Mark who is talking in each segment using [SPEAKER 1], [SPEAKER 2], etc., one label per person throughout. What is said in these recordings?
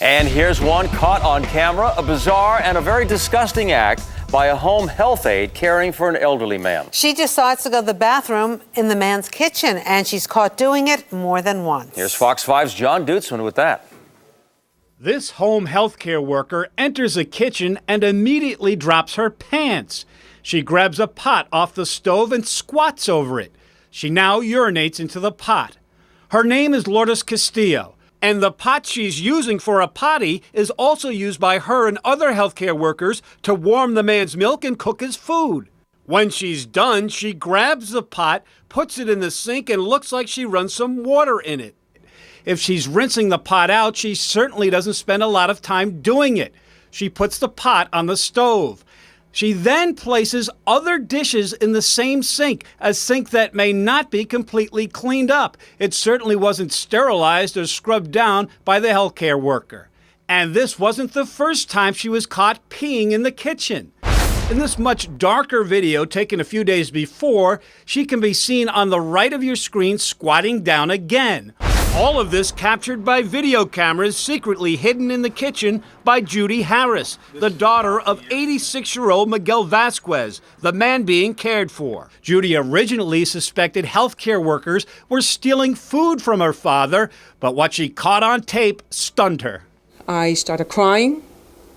[SPEAKER 1] And here's one caught on camera, a bizarre and a very disgusting act by a home health aide caring for an elderly man.
[SPEAKER 2] She decides to go to the bathroom in the man's kitchen, and she's caught doing it more than once.
[SPEAKER 1] Here's Fox 5's John Dutzman with that.
[SPEAKER 3] This home health care worker enters a kitchen and immediately drops her pants. She grabs a pot off the stove and squats over it. She now urinates into the pot. Her name is Lourdes Castillo, and the pot she's using for a potty is also used by her and other healthcare workers to warm the man's milk and cook his food. When she's done, she grabs the pot, puts it in the sink, and looks like she runs some water in it. If she's rinsing the pot out, she certainly doesn't spend a lot of time doing it. She puts the pot on the stove. She then places other dishes in the same sink, a sink that may not be completely cleaned up. It certainly wasn't sterilized or scrubbed down by the healthcare worker. And this wasn't the first time she was caught peeing in the kitchen. In this much darker video taken a few days before, she can be seen on the right of your screen squatting down again. All of this captured by video cameras secretly hidden in the kitchen by Judy Harris, the daughter of 86-year-old Miguel Vasquez, the man being cared for. Judy originally suspected healthcare workers were stealing food from her father, but what she caught on tape stunned her.
[SPEAKER 4] I started crying.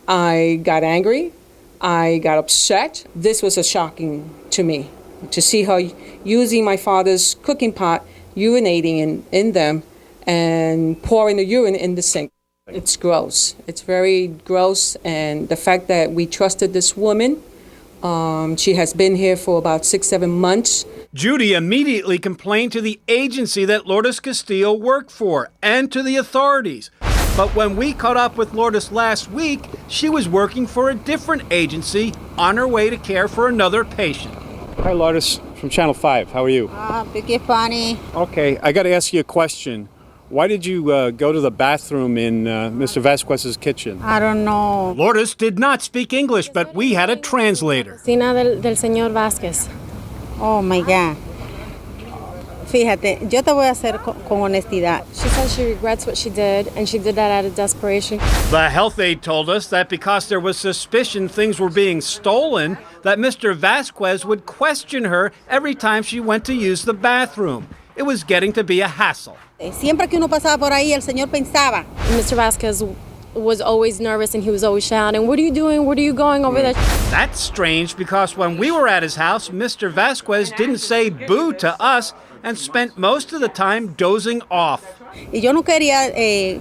[SPEAKER 4] I got angry. I got upset. This was shocking to me, to see her using my father's cooking pot, urinating in them, and pouring the urine in the sink. It's gross. It's very gross, and the fact that we trusted this woman, she has been here for about 6-7 months.
[SPEAKER 3] Judy immediately complained to the agency that Lourdes Castillo worked for and to the authorities. But when we caught up with Lourdes last week, she was working for a different agency on her way to care for another patient.
[SPEAKER 5] Hi, Lourdes from Channel 5. How are you?
[SPEAKER 6] Pretty funny.
[SPEAKER 5] Okay, I got to ask you a question. Why did you go to the bathroom in Mr. Vasquez's kitchen?
[SPEAKER 6] I don't know.
[SPEAKER 3] Lourdes did not speak English, but we had a translator.
[SPEAKER 7] Cocina del señor Vasquez.
[SPEAKER 6] Oh my God. Fíjate, yo te voy a hacer con honestidad.
[SPEAKER 7] She says she regrets what she did, and she did that out of desperation.
[SPEAKER 3] The health aide told us that because there was suspicion things were being stolen, that Mr. Vasquez would question her every time she went to use the bathroom. It was getting to be a hassle.
[SPEAKER 6] Siempre que uno pasaba por ahí, el señor pensaba.
[SPEAKER 7] Mr. Vasquez was always nervous, and he was always shouting, "What are you doing? What are you going over there?"
[SPEAKER 3] That's strange because when we were at his house, Mr. Vasquez didn't say boo to us and spent most of the time dozing off.
[SPEAKER 6] Y yo no quería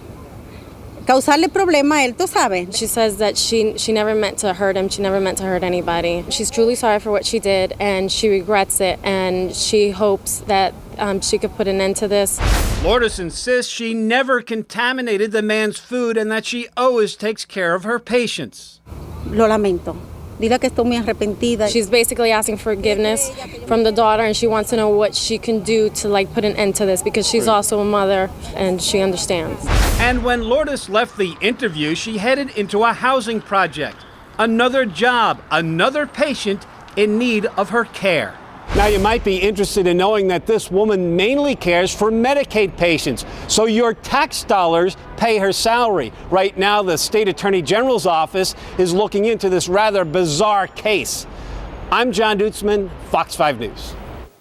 [SPEAKER 6] causarle problema a él, tú sabes.
[SPEAKER 7] She says that she never meant to hurt him. She never meant to hurt anybody. She's truly sorry for what she did, and she regrets it, and she hopes that she could put an end to this.
[SPEAKER 3] Lourdes insists she never contaminated the man's food and that she always takes care of her patients.
[SPEAKER 6] Lo lamento. Dile que estoy muy arrepentida.
[SPEAKER 7] She's basically asking forgiveness from the daughter, and she wants to know what she can do to put an end to this, because she's also a mother and she understands.
[SPEAKER 3] And when Lourdes left the interview, she headed into a housing project. Another job, another patient in need of her care.
[SPEAKER 5] Now, you might be interested in knowing that this woman mainly cares for Medicaid patients, so your tax dollars pay her salary. Right now, the State Attorney General's office is looking into this rather bizarre case. I'm John Dutzman, Fox 5 News.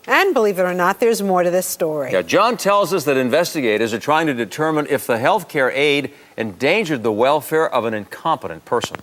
[SPEAKER 2] And believe it or not, there's more to this story.
[SPEAKER 1] Yeah, John tells us that investigators are trying to determine if the healthcare aide endangered the welfare of an incompetent person.